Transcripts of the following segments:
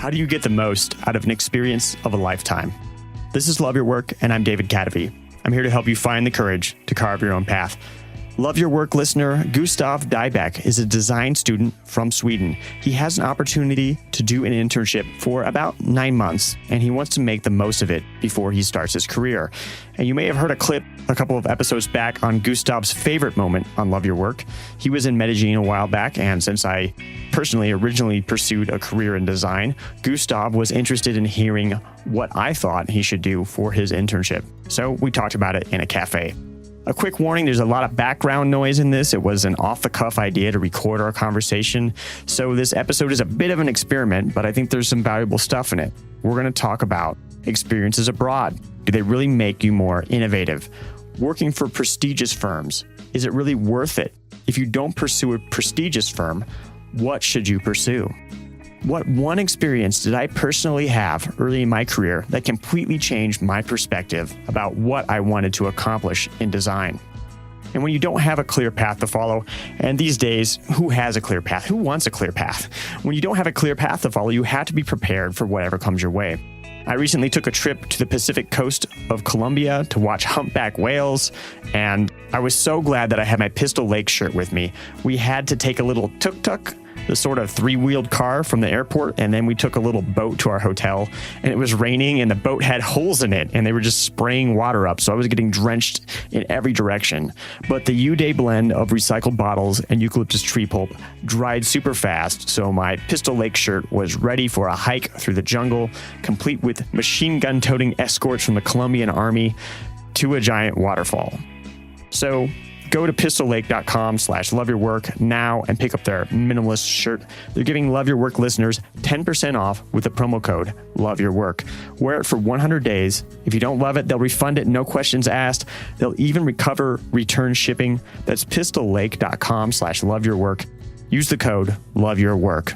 How do you get the most out of an experience of a lifetime? This is Love Your Work, and I'm David Kadavy. I'm here to help you find the courage to carve your own path. Love Your Work listener Gustav Dybeck is a design student from Sweden. He has an opportunity to do an internship for about 9 months, and he wants to make the most of it before he starts his career. And you may have heard a clip a couple of episodes back on Gustav's favorite moment on Love Your Work. He was in Medellin a while back, and since I personally originally pursued a career in design, Gustav was interested in hearing what I thought he should do for his internship. So we talked about it in a cafe. A quick warning, there's a lot of background noise in this. It was an off-the-cuff idea to record our conversation. So this episode is a bit of an experiment, but I think there's some valuable stuff in it. We're going to talk about experiences abroad. Do they really make you more innovative? Working for prestigious firms, is it really worth it? If you don't pursue a prestigious firm, what should you pursue? What one experience did I personally have early in my career that completely changed my perspective about what I wanted to accomplish in design? And when you don't have a clear path to follow, and these days, who has a clear path? Who wants a clear path? When you don't have a clear path to follow, you have to be prepared for whatever comes your way. I recently took a trip to the Pacific coast of Colombia to watch humpback whales, and I was so glad that I had my Pistol Lake shirt with me. We had to take a little tuk-tuk, the sort of three-wheeled car from the airport, and then we took a little boat to our hotel, and it was raining, and the boat had holes in it, and they were just spraying water up, so I was getting drenched in every direction. But the U-Day blend of recycled bottles and eucalyptus tree pulp dried super fast, so my Pistol Lake shirt was ready for a hike through the jungle, complete with machine gun-toting escorts from the Colombian army to a giant waterfall. So go to pistollake.com/loveyourwork now and pick up their minimalist shirt. They're giving Love Your Work listeners 10% off with the promo code LoveYourWork. Wear it for 100 days. If you don't love it, they'll refund it, no questions asked. They'll even recover return shipping. That's pistollake.com/loveyourwork. Use the code LoveYourWork.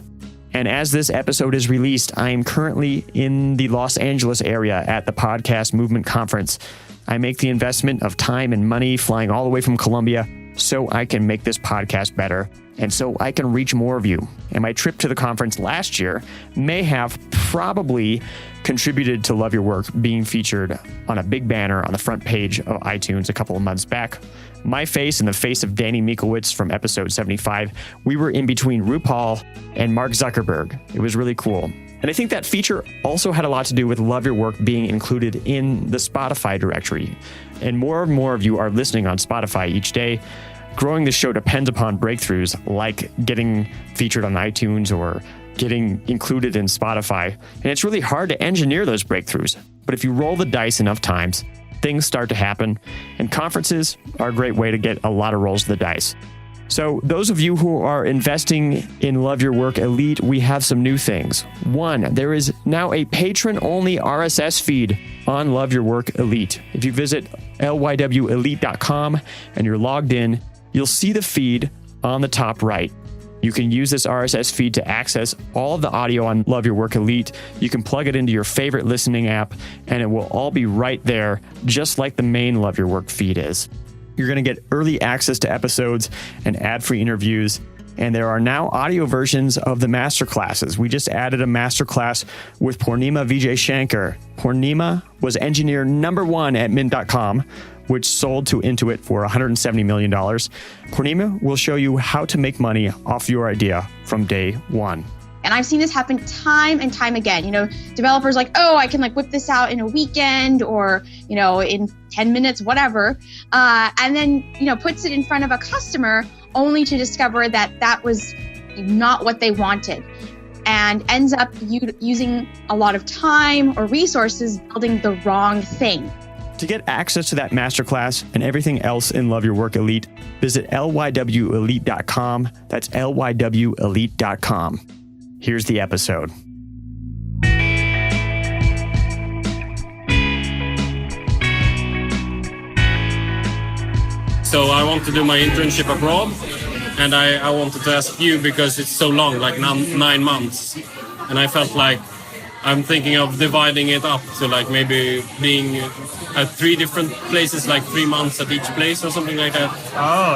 And as this episode is released, I am currently in the Los Angeles area at the Podcast Movement Conference. I make the investment of time and money flying all the way from Colombia so I can make this podcast better and so I can reach more of you. And my trip to the conference last year may have probably contributed to Love Your Work being featured on a big banner on the front page of iTunes a couple of months back. My face and the face of Danny Miekowitz from episode 75, we were in between RuPaul and Mark Zuckerberg. It was really cool. And I think that feature also had a lot to do with Love Your Work being included in the Spotify directory. And more of you are listening on Spotify each day. Growing the show depends upon breakthroughs like getting featured on iTunes or getting included in Spotify. And it's really hard to engineer those breakthroughs. But if you roll the dice enough times, things start to happen. And conferences are a great way to get a lot of rolls of the dice. So those of you who are investing in Love Your Work Elite, we have some new things. One, there is now a patron-only RSS feed on Love Your Work Elite. If you visit lywelite.com and you're logged in, you'll see the feed on the top right. You can use this RSS feed to access all of the audio on Love Your Work Elite. You can plug it into your favorite listening app, and it will all be right there, just like the main Love Your Work feed is. You're going to get early access to episodes and ad-free interviews. And there are now audio versions of the masterclasses. We just added a masterclass with Purnima Vijay Shankar. Purnima was engineer #1 at Mint.com, which sold to Intuit for $170 million. Purnima will show you how to make money off your idea from day one. And I've seen this happen time and time again. Developers like, oh, I can whip this out in a weekend or, in 10 minutes, whatever. And then, puts it in front of a customer only to discover that that was not what they wanted and ends up using a lot of time or resources building the wrong thing. To get access to that masterclass and everything else in Love Your Work Elite, visit lywelite.com. That's lywelite.com. Here's the episode. So I want to do my internship abroad, and I wanted to ask you because it's so long, 9 months. And I felt like I'm thinking of dividing it up to maybe being at 3 different places, 3 months at each place or something like that.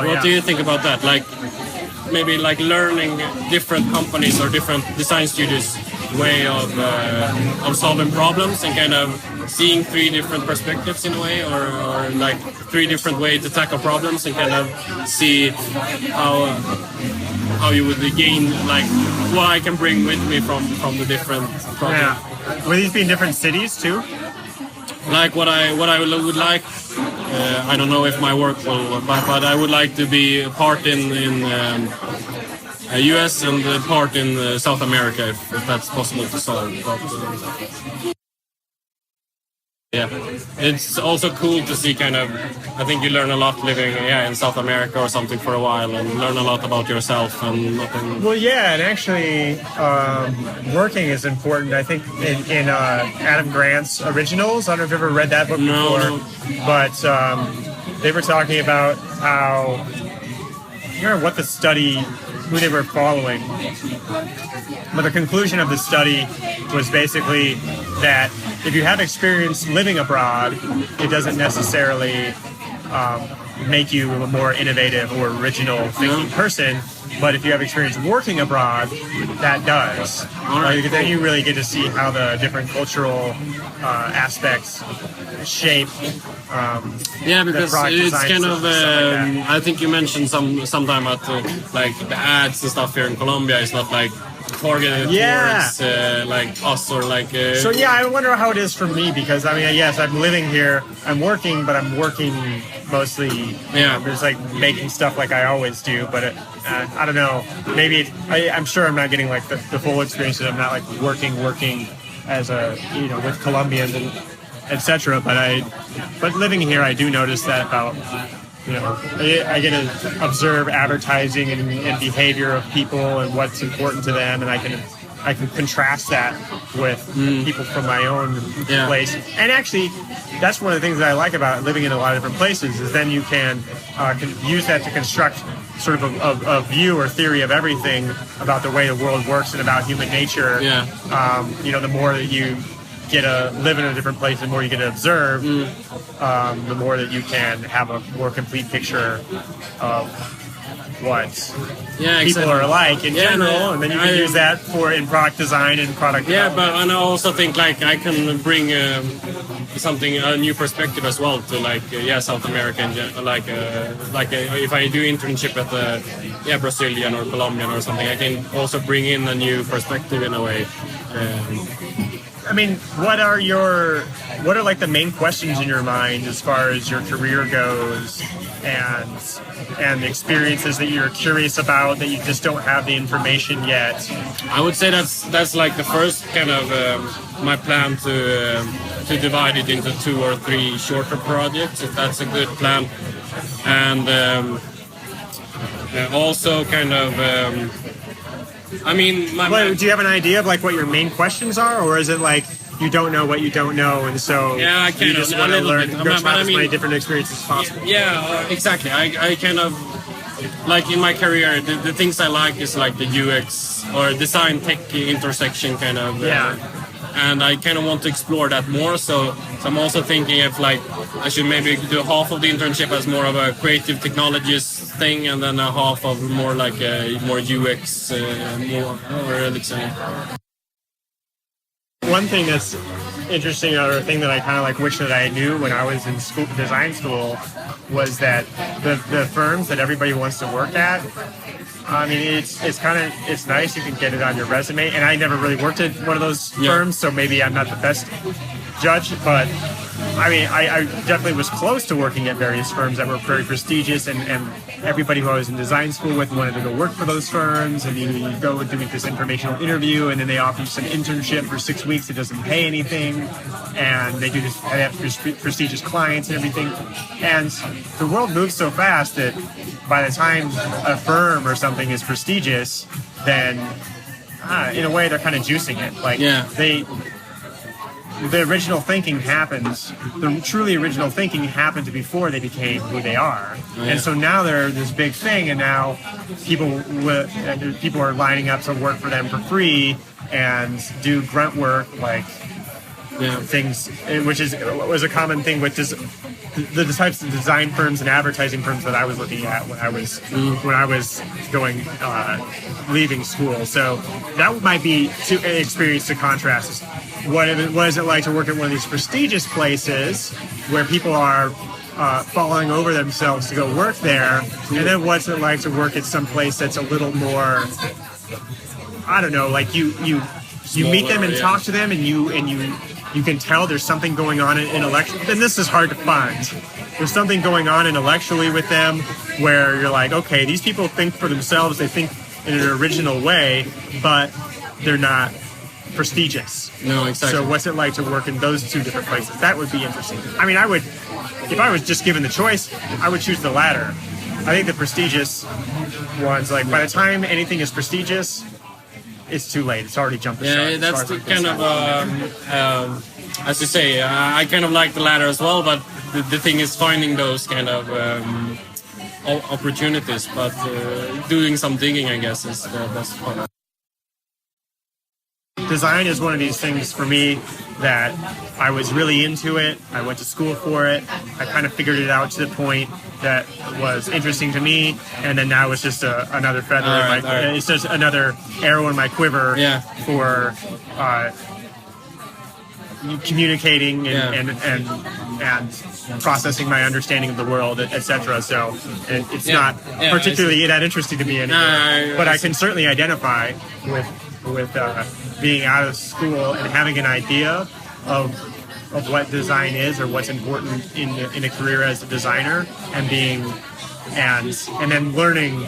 What do you think about that? Maybe learning different companies or different design studios way of solving problems and kind of seeing 3 different perspectives in a way, or like 3 different ways to tackle problems, and kind of see how you would gain, like what I can bring with me from the different projects. Yeah. Will these be in different cities too? Like what I would like, I don't know if my work will, but I would like to be a part in US and a part in South America, if that's possible to solve. But, yeah, it's also cool to see kind of, I think you learn a lot living in South America or something for a while, and learn a lot about yourself and nothing. Well, yeah, and actually working is important. I think in Adam Grant's Originals, I don't know if you've ever read that book before, No. But they were talking about how, I don't remember what the study, who they were following, but the conclusion of the study was basically that if you have experience living abroad, it doesn't necessarily make you a more innovative or original thinking person. But if you have experience working abroad, that does. Right, Like, then you really get to see how the different cultural aspects shape. Yeah, because product it's design kind of. stuff like that. I think you mentioned sometime at like the ads and stuff here in Colombia is not like targeted towards like us or like. So yeah, I wonder how it is for me, because I mean, yes, I'm living here, I'm working, but I'm working mostly. There's like making stuff like I always do, but I don't know. Maybe I'm sure I'm not getting like the full experience. That I'm not like working as a with Colombians and etc. But living here, I do notice that about. I get to observe advertising and behavior of people and what's important to them, and I can contrast that with people from my own place. And actually, that's one of the things that I like about living in a lot of different places, is then you can use that to construct sort of a view or theory of everything about the way the world works and about human nature. The more that you get to live in a different place, the more you get to observe, the more that you can have a more complete picture of what people are like in general, and then you can use that in product design and product development. And I also think like I can bring a new perspective as well to like South America and if I do internship at Brazilian or Colombian or something, I can also bring in a new perspective in a way. I mean, what are like the main questions in your mind as far as your career goes, and the experiences that you're curious about that you just don't have the information yet? I would say that's like the first kind of my plan to divide it into 2 or 3 shorter projects, if that's a good plan, and also kind of. I mean, do you have an idea of like what your main questions are, or is it like you don't know what you don't know, and so I kind you of just want to learn, try as many mean, different experiences as possible? Exactly. I kind of like in my career, the things I like is like the UX or design tech intersection kind of. And I kind of want to explore that more. So I'm also thinking if like I should maybe do half of the internship as more of a creative technologist thing, and then a half of more like a more UX, One thing that's interesting, or a thing that I kind of like wish that I knew when I was in design school, was that the firms that everybody wants to work at, I mean, it's nice, you can get it on your resume, and I never really worked at one of those firms, so maybe I'm not the best judge, but I mean, I definitely was close to working at various firms that were very prestigious, and everybody who I was in design school with wanted to go work for those firms, and you go and do this informational interview, and then they offer you some internship for 6 weeks. It doesn't pay anything, and they have prestigious clients and everything. And the world moves so fast that by the time a firm or something is prestigious, then in a way they're kind of juicing it. Like the original thinking happens. The truly original thinking happened before they became who they are. And so now they're this big thing, and now people are lining up to work for them for free and do grunt work like things, which was a common thing with the types of design firms and advertising firms that I was looking at when I was leaving school. So that might be an experience to contrast. What is it like to work at one of these prestigious places where people are falling over themselves to go work there, and then what's it like to work at some place that's a little more, I don't know, like you meet them and talk to them, and you can tell there's something going on intellectually. And this is hard to find. There's something going on intellectually with them where you're like, okay, these people think for themselves. They think in an original way, but they're not prestigious. No, exactly. So what's it like to work in those two different places? That would be interesting. I mean, if I was just given the choice, I would choose the latter. I think the prestigious ones, like by the time anything is prestigious, it's too late. It's already jumped the shark. Yeah, that's the kind of, as you say, I kind of like the latter as well, but the thing is finding those kind of opportunities, but doing some digging, I guess, is the best part. Design is one of these things for me that I was really into it. I went to school for it. I kind of figured it out to the point that was interesting to me, and then now it's just another feather. It's just another arrow in my quiver for communicating and processing my understanding of the world, etc. So it's not particularly that interesting to me anymore. But I can certainly identify with being out of school and having an idea of what design is or what's important in a career as a designer, and then learning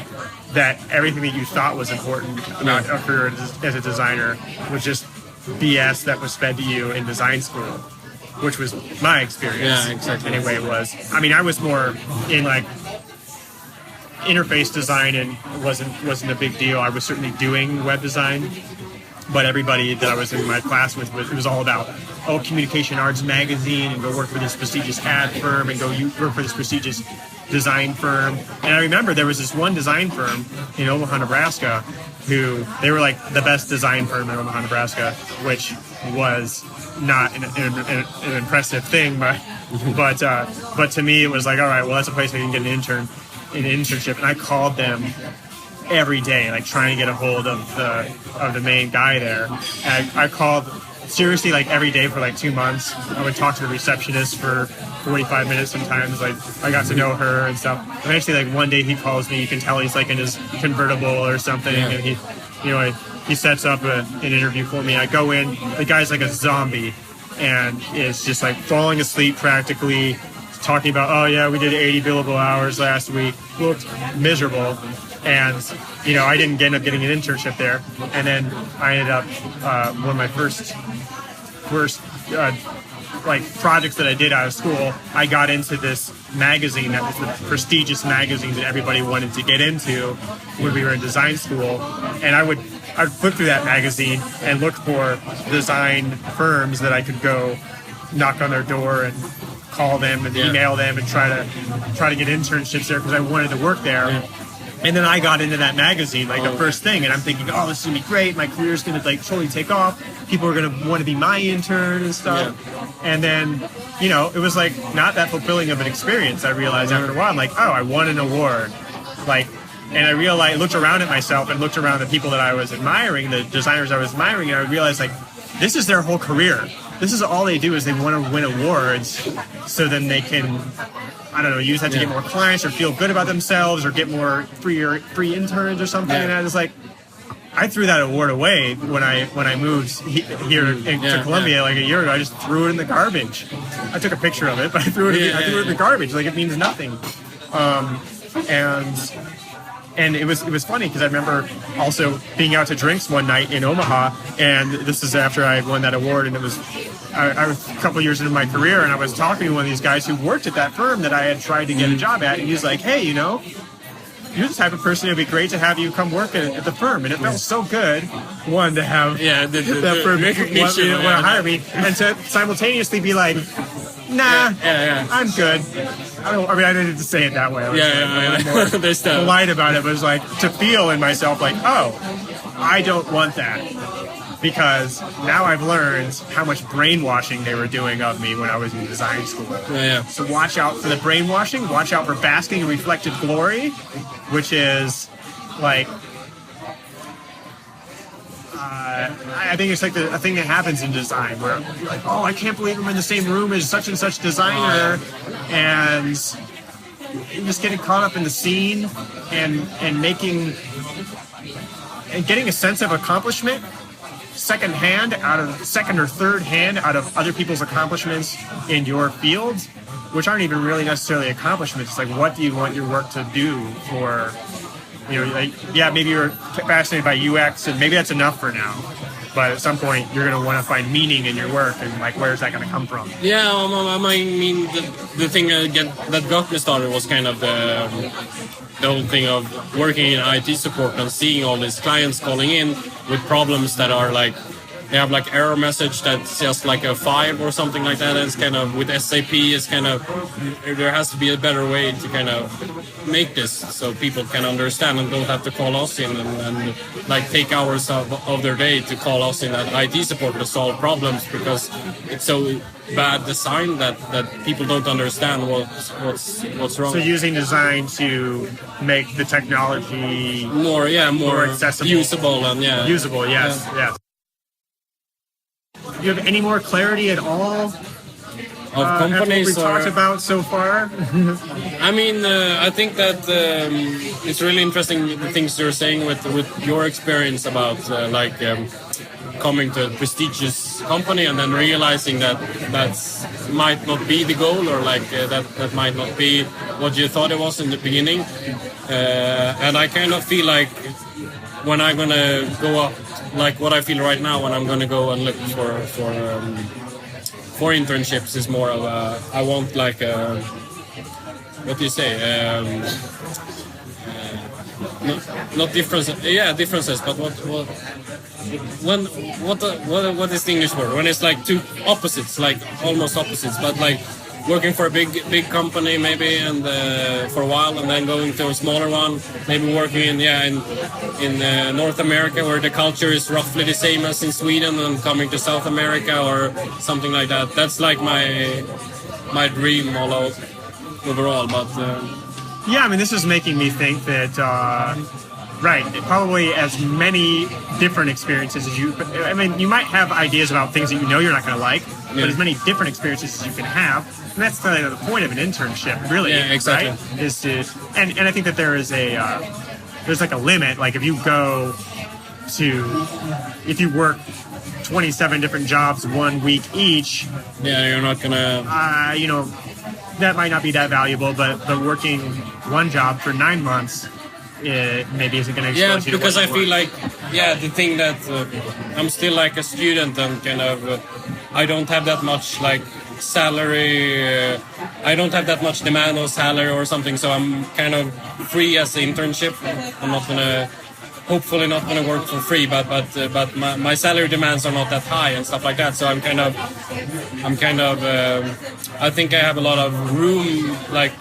that everything that you thought was important about a career as a designer was just BS that was fed to you in design school, which was my experience. Yeah, exactly. Anyway, I was more in like interface design, and wasn't a big deal. I was certainly doing web design, but everybody that I was in my class with, it was all about, Communication Arts Magazine, and go work for this prestigious ad firm, and work for this prestigious design firm. And I remember there was this one design firm in Omaha, Nebraska, they were like the best design firm in Omaha, Nebraska, which was not an impressive thing, but to me it was like, all right, well, that's a place I can get an internship. And I called them every day, like trying to get a hold of the main guy there. And I called seriously like every day for like 2 months. I would talk to the receptionist for 45 minutes sometimes. Like I got to know her and stuff. Eventually, like one day he calls me. You can tell he's like in his convertible or something, and he sets up an interview for me. I go in. The guy's like a zombie, and is just like falling asleep practically, talking about, oh yeah, we did 80 billable hours last week. Looked miserable. And, I didn't end up getting an internship there. And then I ended up, one of my first projects that I did out of school, I got into this magazine that was the prestigious magazine that everybody wanted to get into when we were in design school. And I'd flip through that magazine and look for design firms that I could go knock on their door and call them and email them and try to get internships there because I wanted to work there. Yeah. And then I got into that magazine, like the first thing, and I'm thinking, oh, this is going to be great. My career's going to like totally take off. People are going to want to be my intern and stuff. Yeah. And then, it was like not that fulfilling of an experience. I realized after a while, I'm like, oh, I won an award. And I realized, looked around at myself and looked around the people that I was admiring, the designers I was admiring, and I realized like, this is their whole career. This is all they do is they want to win awards so then they can, I don't know, use that to get more clients or feel good about themselves or get more free interns or something. And I was like, I threw that award away when I moved here to Columbia like a year ago. I just threw it in the garbage. I took a picture of it, but I threw it in the garbage. Like it means nothing. And it was funny because I remember also being out to drinks one night in Omaha, and this is after I had won that award, and I was a couple years into my career, and I was talking to one of these guys who worked at that firm that I had tried to get a job at, and he was like, hey, you're the type of person, it'd be great to have you come work at the firm. And it felt so good, one, to have that firm want to hire me, and to simultaneously be like, nah, I'm good. I didn't say it that way. I was more polite about it, but it was like to feel in myself like, oh, I don't want that. because now I've learned how much brainwashing they were doing of me when I was in design school. Yeah. So watch out for the brainwashing, watch out for basking in reflected glory, which is like, I think it's like a thing that happens in design where you're like, oh, I can't believe I'm in the same room as such and such designer, and you're just getting caught up in the scene and making and getting a sense of accomplishment second or third hand out of other people's accomplishments in your field, which aren't even really necessarily accomplishments. It's like, what do you want your work to do for, like, yeah, maybe you're fascinated by UX and maybe that's enough for now. But at some point, you're going to want to find meaning in your work, and like, where's that going to come from? Yeah, I mean, the thing that got me started was kind of the whole thing of working in IT support and seeing all these clients calling in with problems that are like, they have like error message that's just like a 5 or something like that. And it's kind of with SAP, it's kind of, there has to be a better way to kind of make this so people can understand and don't have to call us in and like take hours of their day to call us in at IT support to solve problems, because it's so bad design that people don't understand what's wrong. So using design to make the technology more accessible, usable, and usable. Yes. Do you have any more clarity at all of companies what we talked about so far? I mean, I think that it's really interesting the things you're saying with your experience about coming to a prestigious company and then realizing that might not be the goal, or like that might not be what you thought it was in the beginning. And I kind of feel like when I'm gonna go up, like what I feel right now when I'm gonna go and look for internships is more of a, I want like a, what do you say? Not differences. Yeah, differences. But what is the English word? When it's like two opposites, like almost opposites, but like working for a big company maybe, and for a while, and then going to a smaller one, maybe working in North America where the culture is roughly the same as in Sweden, and coming to South America or something like that. That's like my dream overall. But yeah, I mean, this is making me think that right, probably as many different experiences as you. I mean, you might have ideas about things that you know you're not going to like, but as many different experiences as you can have. And that's the point of an internship, really. Yeah, exactly. Right? Is to, and I think that there is there's like a limit. Like if you work 27 different jobs 1 week each. Yeah, you're not gonna. That might not be that valuable, but working one job for 9 months, it maybe isn't going to expose you to because I work. feel like, the thing that I'm still like a student and kind of I don't have that much like salary. I don't have that much demand on salary or something, so I'm kind of free as an internship. I'm not gonna. Hopefully not going to work for free, but my salary demands are not that high and stuff like that. So I'm kind of I think I have a lot of room like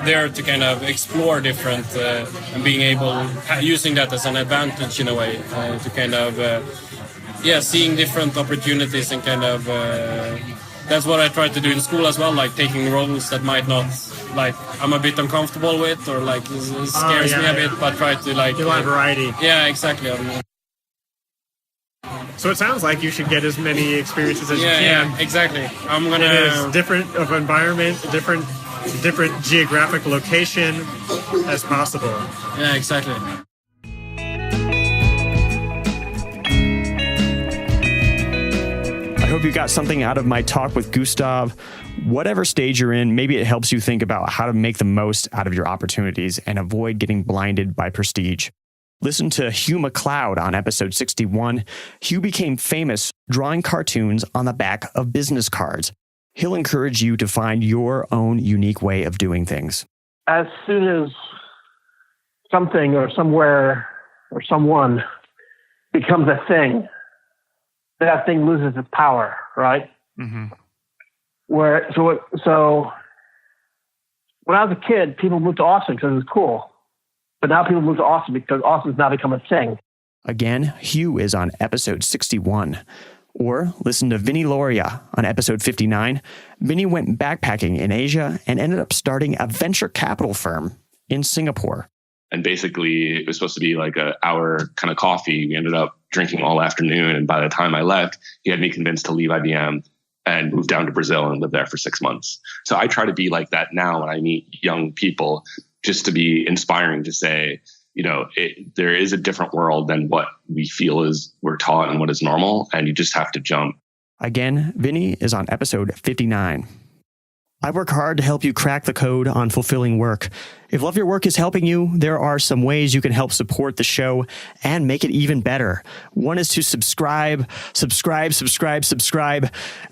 there to kind of explore different and being able using that as an advantage in a way to kind of seeing different opportunities and kind of that's what I try to do in school as well, like taking roles that might not, like, I'm a bit uncomfortable with, or like it scares me a bit, but try to like... You want variety. Yeah, exactly. So it sounds like you should get as many experiences as you can. Yeah, exactly. I'm gonna... It is different of environment, different geographic location as possible. Yeah, exactly. I hope you got something out of my talk with Gustav. Whatever stage you're in, maybe it helps you think about how to make the most out of your opportunities and avoid getting blinded by prestige. Listen to Hugh MacLeod on episode 61. Hugh became famous drawing cartoons on the back of business cards. He'll encourage you to find your own unique way of doing things. As soon as something or somewhere or someone becomes a thing, that thing loses its power, right? Mm-hmm. So when I was a kid, people moved to Austin because it was cool. But now people move to Austin because Austin's now become a thing. Again, Hugh is on episode 61. Or listen to Vinny Loria on episode 59. Vinny went backpacking in Asia and ended up starting a venture capital firm in Singapore. And basically, it was supposed to be like an hour kind of coffee. We ended up drinking all afternoon. And by the time I left, he had me convinced to leave IBM and move down to Brazil and live there for 6 months. So I try to be like that now when I meet young people, just to be inspiring, to say, there is a different world than what we feel is we're taught and what is normal. And you just have to jump. Again, Vinny is on episode 59. I work hard to help you crack the code on fulfilling work. If Love Your Work is helping you, there are some ways you can help support the show and make it even better. One is to subscribe.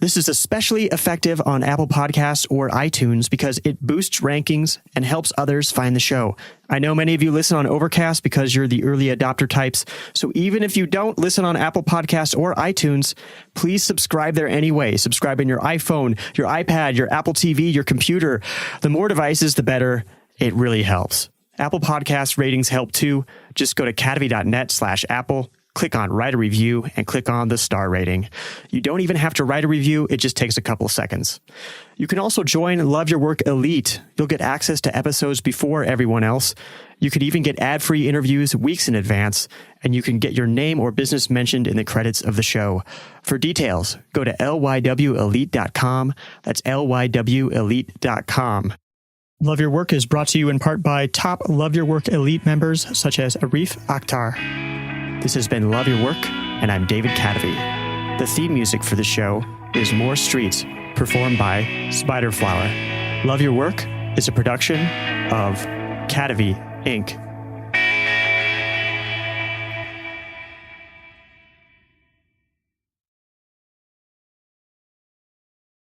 This is especially effective on Apple Podcasts or iTunes because it boosts rankings and helps others find the show. I know many of you listen on Overcast because you're the early adopter types. So even if you don't listen on Apple Podcasts or iTunes, please subscribe there anyway. Subscribe in your iPhone, your iPad, your Apple TV, your computer. The more devices, the better. It really helps. Apple Podcast ratings help too. Just go to cadavy.net/Apple, click on Write a Review, and click on the star rating. You don't even have to write a review. It just takes a couple of seconds. You can also join Love Your Work Elite. You'll get access to episodes before everyone else. You could even get ad-free interviews weeks in advance, and you can get your name or business mentioned in the credits of the show. For details, go to lywelite.com. That's lywelite.com. Love Your Work is brought to you in part by top Love Your Work Elite members such as Arif Akhtar. This has been Love Your Work, and I'm David Cadavy. The theme music for the show is More Streets, performed by Spiderflower. Love Your Work is a production of Cadavy, Inc.